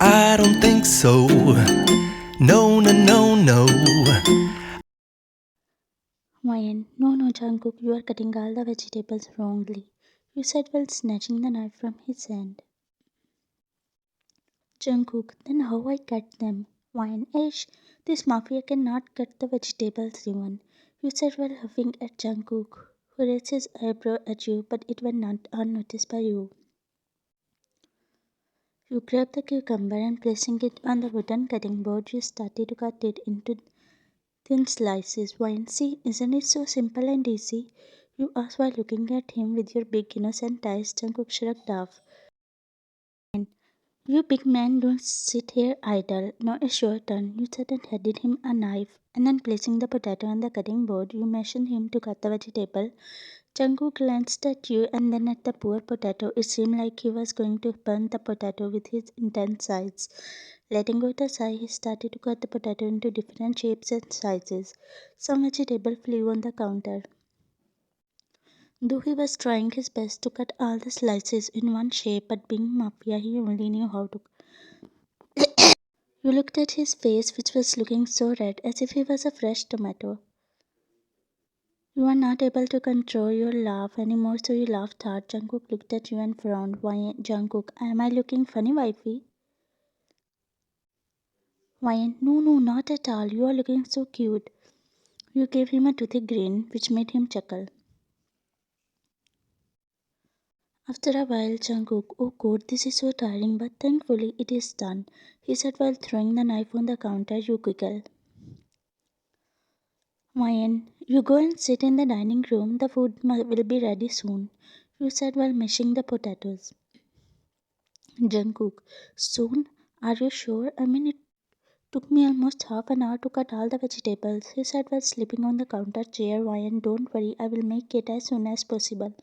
I don't think so. No, no, no, no. Ryan, no, Jungkook, you are cutting all the vegetables wrongly, you said while snatching the knife from his hand. Jungkook, then how I cut them? Ryan, Ish, this mafia cannot cut the vegetables even. You said while huffing at Jungkook, who raised his eyebrow at you, but it went not unnoticed by you. You grabbed the cucumber and placing it on the wooden cutting board, you started to cut it into thin slices. Wine, see, isn't it so simple and easy? You asked while looking at him with your big innocent eyes. Jungkook shrugged off. You big man don't sit here idle. Now it's your turn. You said and handed him a knife, and then placing the potato on the cutting board, you motioned him to cut the vegetable. Jungkook glanced at you and then at the poor potato. It seemed like he was going to burn the potato with his intense eyes. Letting out a sigh, he started to cut the potato into different shapes and sizes. Some vegetable flew on the counter. Though he was trying his best to cut all the slices in one shape, but being mafia, he only knew how to. You looked at his face, which was looking so red as if he was a fresh tomato. You are not able to control your laugh anymore, so you laughed hard. Jungkook looked at you and frowned. Why, Jungkook, am I looking funny, wifey? Why, no, not at all. You are looking so cute. You gave him a toothy grin, which made him chuckle. After a while, Jungkook, oh god, this is so tiring, but thankfully it is done, he said while throwing the knife on the counter. You giggle. Mayan, you go and sit in the dining room. The food will be ready soon, you said while mashing the potatoes. Jungkook, soon? Are you sure? I mean, it took me almost half an hour to cut all the vegetables, he said while sleeping on the counter chair. Mayan, don't worry, I will make it as soon as possible,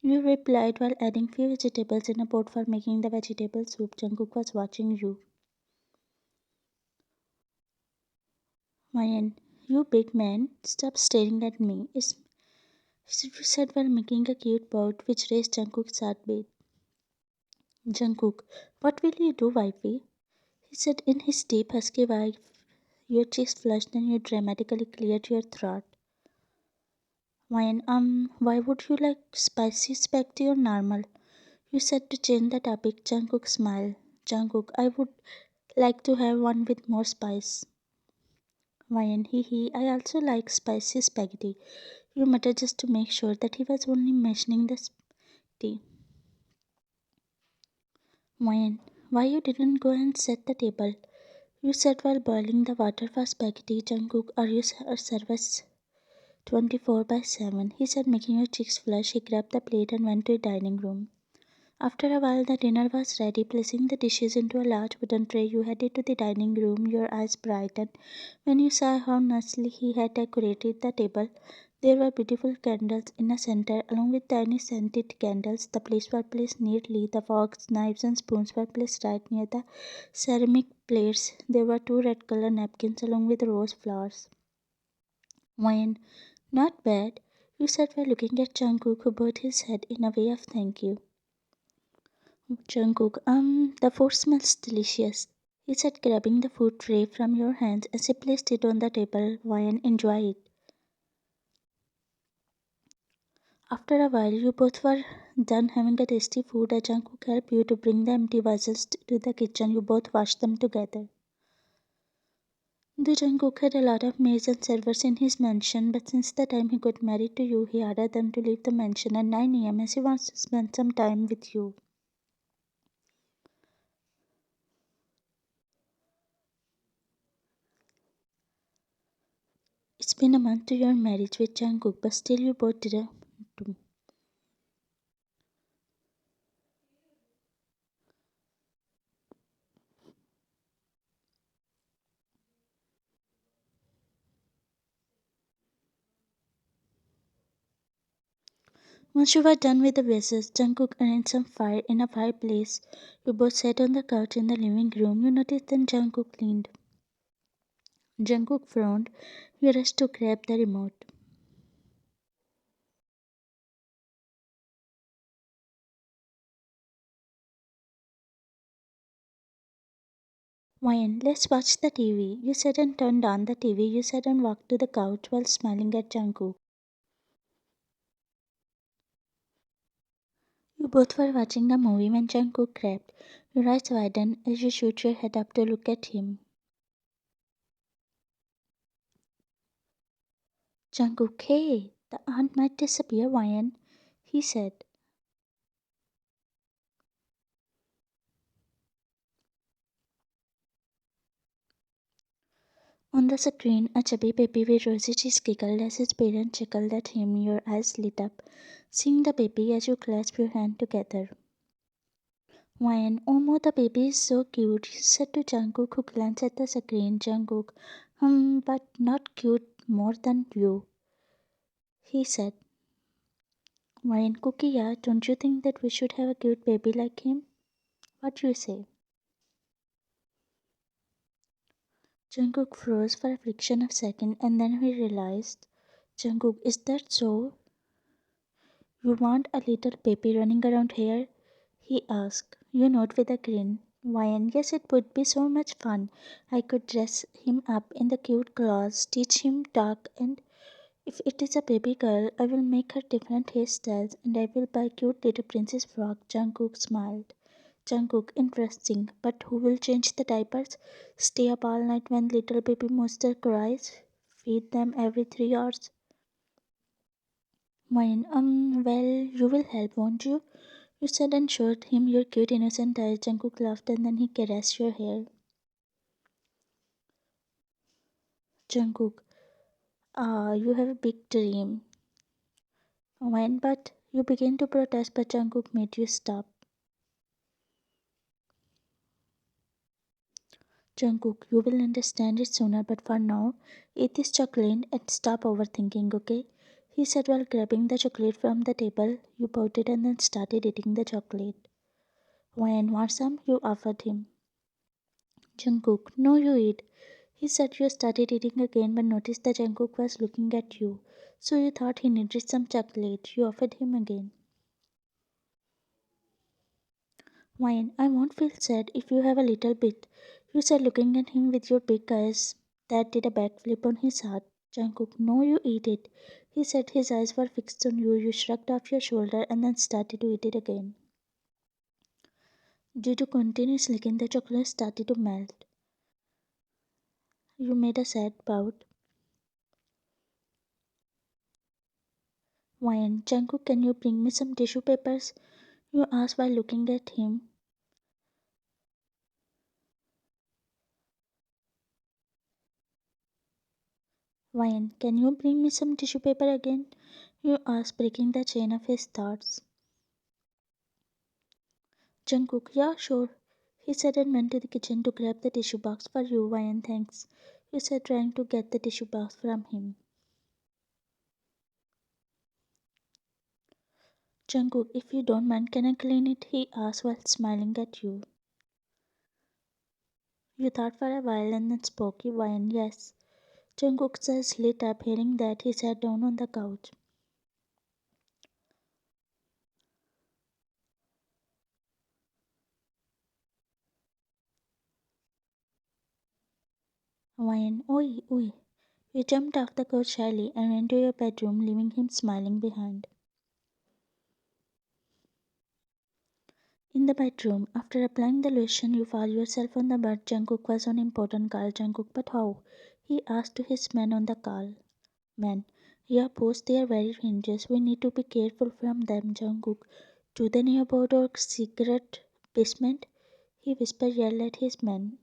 you replied while adding few vegetables in a pot for making the vegetable soup. Jungkook was watching you. Mayan, you big man, stop staring at me. She said while making a cute pout which raised Jungkook's heartbeat. Jungkook, what will you do, wifey? He said in his deep, husky voice. Your cheeks flushed and you dramatically cleared your throat. Why would you like spicy spaghetti or normal? You said to change the topic. Jungkook smiled. Jungkook, I would like to have one with more spice. Hee, I also like spicy spaghetti. You muttered just to make sure that he was only mentioning the spaghetti. Why you didn't go and set the table? You said while boiling the water for spaghetti. Jungkook, are you service 24 by 7? He said, making your cheeks flush. He grabbed the plate and went to the dining room. After a while, the dinner was ready. Placing the dishes into a large wooden tray, you headed to the dining room. Your eyes brightened when you saw how nicely he had decorated the table. There were beautiful candles in the center, along with tiny scented candles. The plates were placed neatly. The forks, knives, and spoons were placed right near the ceramic plates. There were two red color napkins along with rose flowers. Wine, not bad, you said while looking at Jungkook, who bowed his head in a way of thank you. Jungkook, the food smells delicious, he said, grabbing the food tray from your hands as he placed it on the table. Wine, enjoy it. After a while, you both were done having a tasty food. A Jungkook helped you to bring the empty vessels to the kitchen. You both washed them together. The Jungkook had a lot of maids and servers in his mansion, but since the time he got married to you, he ordered them to leave the mansion at 9 a.m. as he wants to spend some time with you. It's been a month to your marriage with Jungkook, but still you both didn't. Once you were done with the vessels, Jungkook arranged some fire in a fireplace. You both sat on the couch in the living room. You noticed then Jungkook leaned. Jungkook frowned. You rushed to grab the remote. Wine, let's watch the TV. You said and turned on the TV. You said and walked to the couch while smiling at Jungkook. You both were watching the movie when Jungkook grabbed. Your eyes widened as you shoot your head up to look at him. Jungkook, hey, the aunt might disappear, Wine, he said. On the screen, a chubby baby with rosy cheeks giggled as his parents chuckled at him. Your eyes lit up, seeing the baby as you clasped your hand together. Wine, oh Mo, the baby is so cute, he said to Jungkook, who glanced at the screen. Jungkook, but not cute more than you, he said. Wine, Cookie, yeah, don't you think that we should have a cute baby like him? What do you say? Jungkook froze for a fraction of a second and then he realized. Jungkook, is that so? You want a little baby running around here? He asked. You nodded with a grin. Why, and yes, it would be so much fun. I could dress him up in the cute clothes, teach him talk, and if it is a baby girl, I will make her different hairstyles and I will buy cute little princess frock. Jungkook smiled. Jungkook, interesting, but who will change the diapers? Stay up all night when little baby monster cries? Feed them every 3 hours? Mine, well, you will help, won't you? You said and showed him your cute innocent eyes. Jungkook laughed and then he caressed your hair. Jungkook, you have a big dream. Mine, but you began to protest, but Jungkook made you stop. Jungkook, you will understand it sooner, but for now, eat this chocolate and stop overthinking, okay? He said while grabbing the chocolate from the table. You pouted and then started eating the chocolate. When want some? You offered him. Jungkook, no, you eat. He said you started eating again but noticed that Jungkook was looking at you. So you thought he needed some chocolate. You offered him again. Wine, I won't feel sad if you have a little bit. You said looking at him with your big eyes that did a backflip on his heart. Jungkook, no, you eat it. He said his eyes were fixed on you. You shrugged off your shoulder and then started to eat it again. Due to continuous licking, the chocolate started to melt. You made a sad pout. Wine, Jungkook, can you bring me some tissue papers? You asked while looking at him. Wine, can you bring me some tissue paper again? You asked, breaking the chain of his thoughts. Jungkook, yeah, sure. He said and went to the kitchen to grab the tissue box for you, Wine, thanks. You said, trying to get the tissue box from him. Jungkook, if you don't mind, can I clean it? He asked while smiling at you. You thought for a while and then spoke, Wine, yes. Jungkook's eyes lit up. Hearing that, he sat down on the couch. Wine, oi, oi. You jumped off the couch shyly and went to your bedroom, leaving him smiling behind. In the bedroom, after applying the lotion, you found yourself on the bed. Jungkook was on important call. Jungkook, but how? He asked to his men on the call. Men, yeah, boss, they are very dangerous. We need to be careful from them. Jungkook, do they know about our secret basement? He whispered, yelled at his men.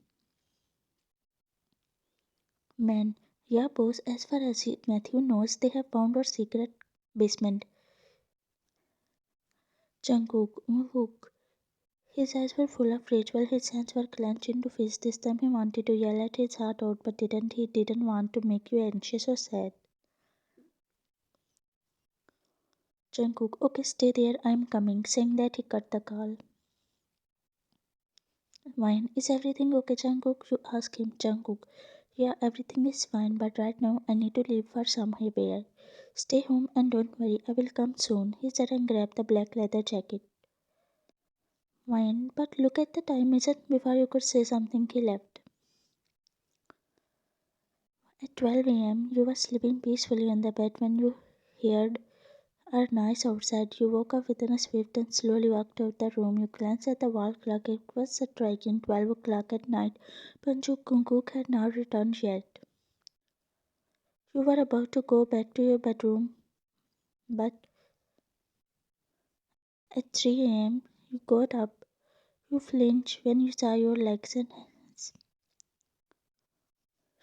Men, yeah, boss, as far as Matthew knows, they have found our secret basement. Jungkook, look. His eyes were full of rage while his hands were clenched into fists. This time he wanted to yell at his heart out, but didn't. He didn't want to make you anxious or sad. Jungkook, okay, stay there, I'm coming. Saying that, he cut the call. Fine. Is everything okay, Jungkook? You ask him. Jungkook, yeah, everything is fine, but right now I need to leave for somewhere. Stay home and don't worry, I will come soon. He said and grabbed the black leather jacket. Fine, but look at the time, isn't before you could say something he left. At 12 a.m., you were sleeping peacefully on the bed when you heard a noise outside. You woke up within a swift and slowly walked out the room. You glanced at the wall clock. It was striking 12 o'clock at night, but Jungkook had not returned yet. You were about to go back to your bedroom, but at 3 a.m., you got up. You flinched when you saw your legs and hands.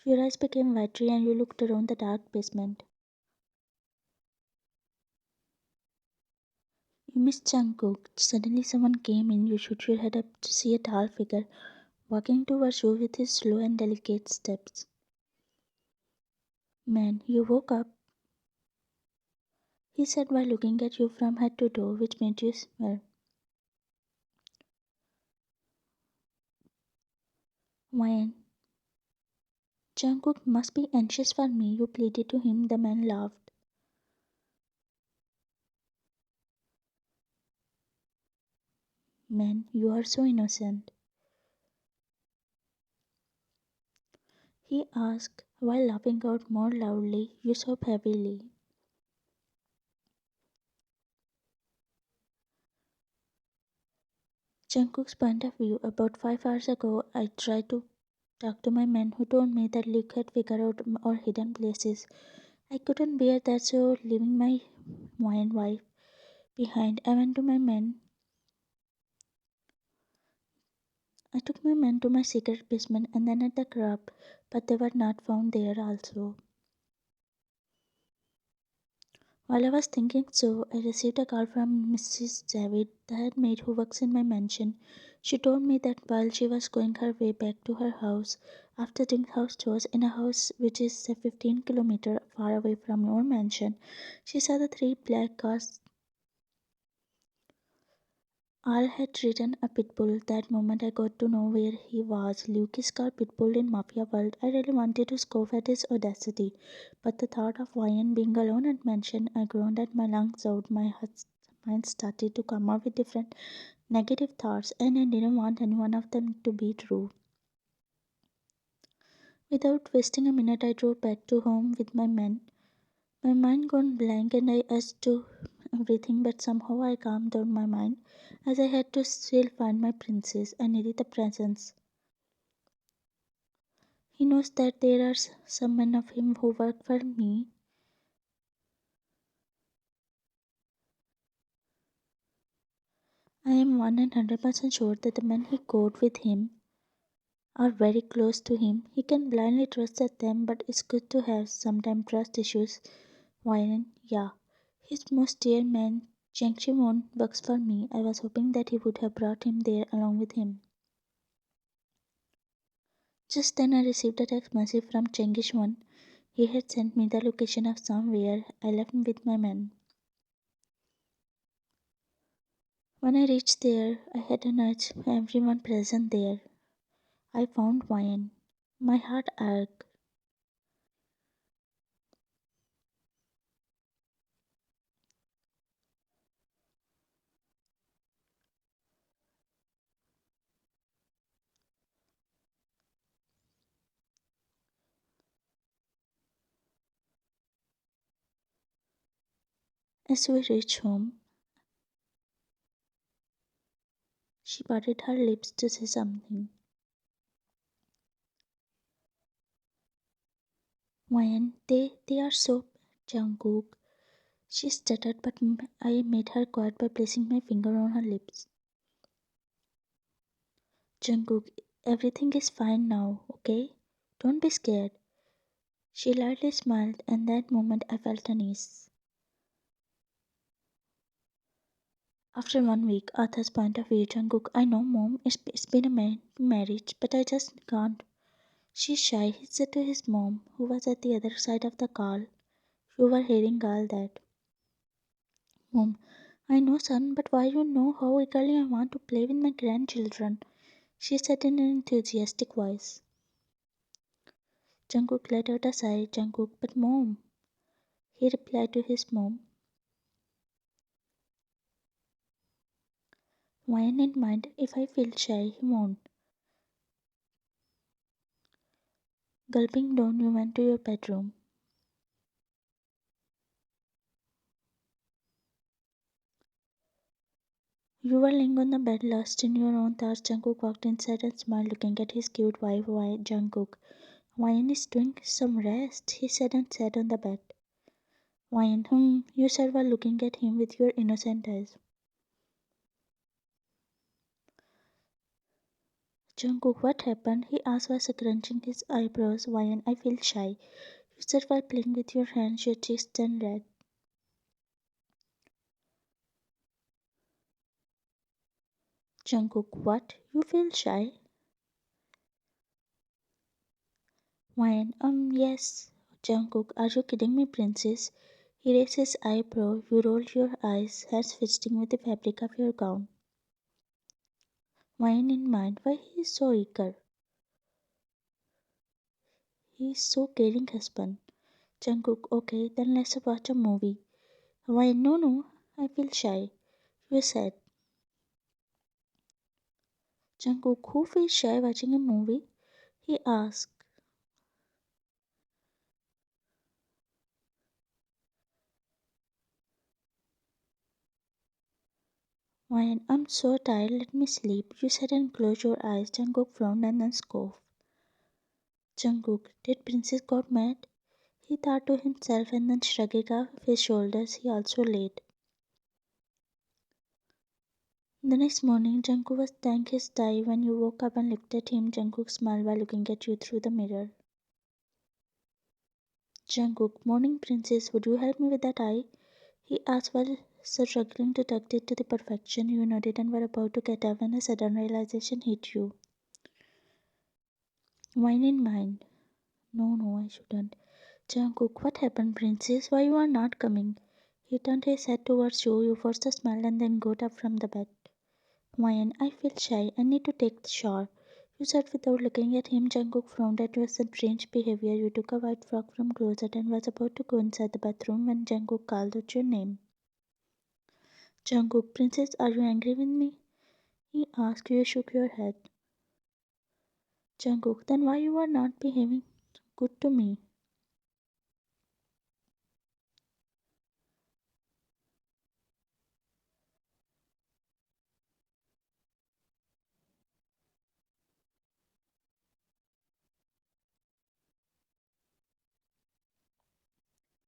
Your eyes became watery and you looked around the dark basement. You missed Jungkook. Suddenly, someone came in. You shook your head up to see a tall figure walking towards you with his slow and delicate steps. Man, you woke up, he said while looking at you from head to toe, which made you smile. Why, Jungkook must be anxious for me, you pleaded to him. The man laughed. Man, you are so innocent, he asked while laughing out more loudly. You sobbed heavily. Jungkook's point of view. About 5 hours ago, I tried to talk to my man who told me that Luke had figured out our hidden places. I couldn't bear that, so leaving my wine wife behind, I took my men to my secret basement and then at the club, but they were not found there also. While I was thinking so, I received a call from Mrs. Javid, the head maid who works in my mansion. She told me that while she was going her way back to her house, after doing house chores in a house which is 15 kilometers far away from our mansion, she saw the three black cars. All had ridden a pitbull. That moment I got to know where he was. Luke is called Pitbull in Mafia world. I really wanted to scoff at his audacity, but the thought of Ryan being alone at mansion, I groaned at my lungs out. My mind started to come up with different negative thoughts, and I didn't want any one of them to be true. Without wasting a minute, I drove back to home with my men. My mind gone blank and I asked to everything, but somehow I calmed down my mind as I had to still find my princess. I needed the presence. He knows that there are some men of him who work for me. I am 100% sure that the men he got with him are very close to him. He can blindly trust at them, but it's good to have sometimes trust issues. Why, yeah, his most dear man, Jeon, works for me. I was hoping that he would have brought him there along with him. Just then I received a text message from Chengishwan. He had sent me the location of somewhere I left with my men. When I reached there, I had an urge everyone present there. I found wine. My heart ached. As we reached home, she parted her lips to say something. Wine, they are so Jungkook. She stuttered, but I made her quiet by placing my finger on her lips. Jungkook, everything is fine now, okay? Don't be scared. She lightly smiled, and that moment I felt unease. After 1 week, Arthur's point of view, Jungkook, I know, Mom, it's been a marriage, but I just can't. She's shy, he said to his mom, who was at the other side of the call. You were hearing all that. Mom, I know, son, but why you know how eagerly I want to play with my grandchildren? She said in an enthusiastic voice. Jungkook let out a sigh. Jungkook, but Mom, he replied to his mom. Why didn't mind if I feel shy, he won't. Gulping down, you went to your bedroom. You were lying on the bed, lost in your own thoughts. Jungkook walked inside and smiled, looking at his cute wife, Jungkook. Wyan is doing some rest, he said and sat on the bed. Wyan, you said while looking at him with your innocent eyes. Jungkook, what happened? He asked while scrunching his eyebrows. Wyan, I feel shy. You said while playing with your hands, your cheeks turned red. Jungkook, what? You feel shy? Wyan, yes. Jungkook, are you kidding me, princess? He raised his eyebrow. You rolled your eyes, hands fidgeting with the fabric of your gown. Wyan in mind, why he is so eager? He is so caring husband. Jungkook, okay, then let's watch a movie. Wyan, no, I feel shy. You said. Jungkook, who feels shy watching a movie? He asked. Wyan, I'm so tired, let me sleep. You said and close your eyes. Jungkook frowned and then scoffed. Jungkook, did Princess got mad? He thought to himself and then shrugging off his shoulders, he also laid. The next morning, Jungkook was thank his tie. When you woke up and looked at him, Jungkook smiled while looking at you through the mirror. Jungkook, morning princess, would you help me with that eye? He asked while struggling to tuck it to the perfection. You nodded and were about to get up when a sudden realization hit you. Wine in mind. No, I shouldn't. Jungkook, what happened, princess? Why you are not coming? He turned his head towards you. You forced a smile and then got up from the bed. Wyan, I feel shy. I need to take the shower. You said without looking at him. Jungkook frowned at your strange behavior. You took a white frock from closet and was about to go inside the bathroom when Jungkook called out your name. Jungkook, princess, are you angry with me? He asked. You shook your head. Jungkook, then why you are not behaving good to me?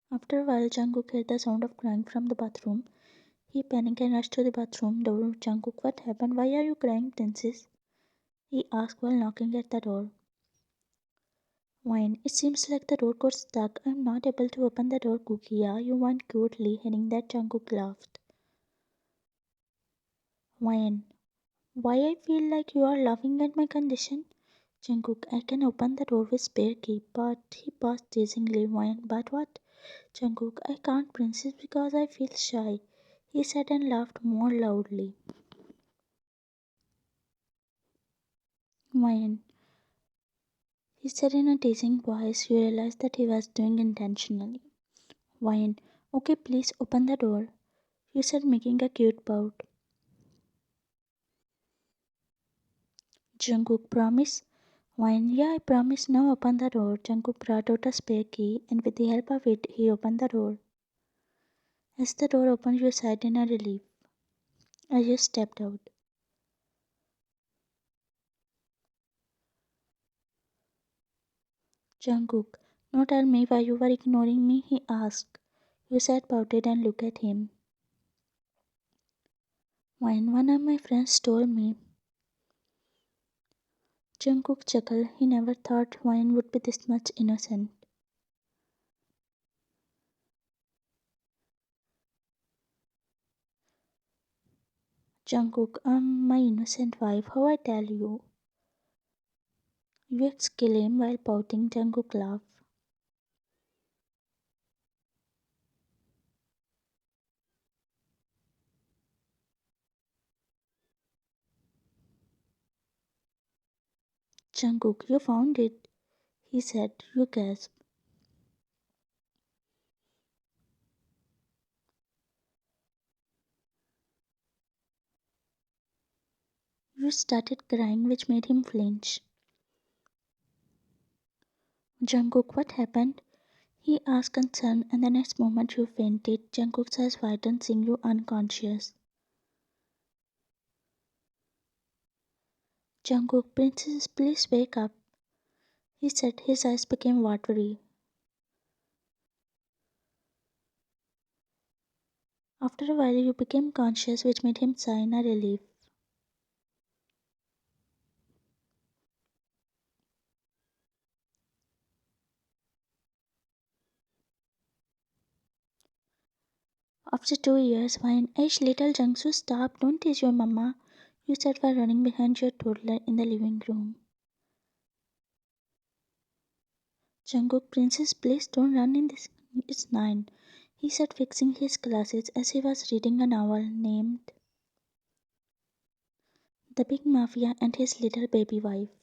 After a while, Jungkook heard the sound of crying from the bathroom. He panicked and rushed to the bathroom door. Jungkook, what happened? Why are you crying, princess? He asked while knocking at the door. Wine. It seems like the door got stuck. I'm not able to open the door, Cookie. Yeah, you went cutely, hearing that Jungkook laughed. Wine. Why I feel like you are laughing at my condition? Jungkook, I can open the door with spare key, but he paused teasingly. Wine. But what? Jungkook, I can't, princess, because I feel shy. He said and laughed more loudly. Wine. He said in a teasing voice. You realized that he was doing intentionally. Wine. Okay, please open the door. You said, making a cute pout. Jungkook, promise? Wine, yeah, I promise. Now open the door. Jungkook brought out a spare key, and with the help of it, he opened the door. As the door opened, you sighed in a relief. I just stepped out. Jungkook, no, tell me why you were ignoring me, he asked. You said pouted and looked at him. Wine, one of my friends told me. Jungkook chuckled. He never thought Wine would be this much innocent. Jungkook, my innocent wife, how I tell you? You exclaimed while pouting. Jungkook laughed. Jungkook, you found it, he said. You gasped. You started crying, which made him flinch. Jungkook, what happened? He asked concerned, and the next moment you fainted. Jungkook's eyes widened, seeing you unconscious. Jungkook, princess, please wake up. He said. His eyes became watery. After a while, you became conscious, which made him sigh in a relief. After 2 years, fine. Ish, little Jungsu, stop. Don't tease your mama. You said while running behind your toddler in the living room. Jungkook, princess, please don't run in this. It's 9. He said, fixing his glasses as he was reading a novel named The Big Mafia and His Little Baby Wife.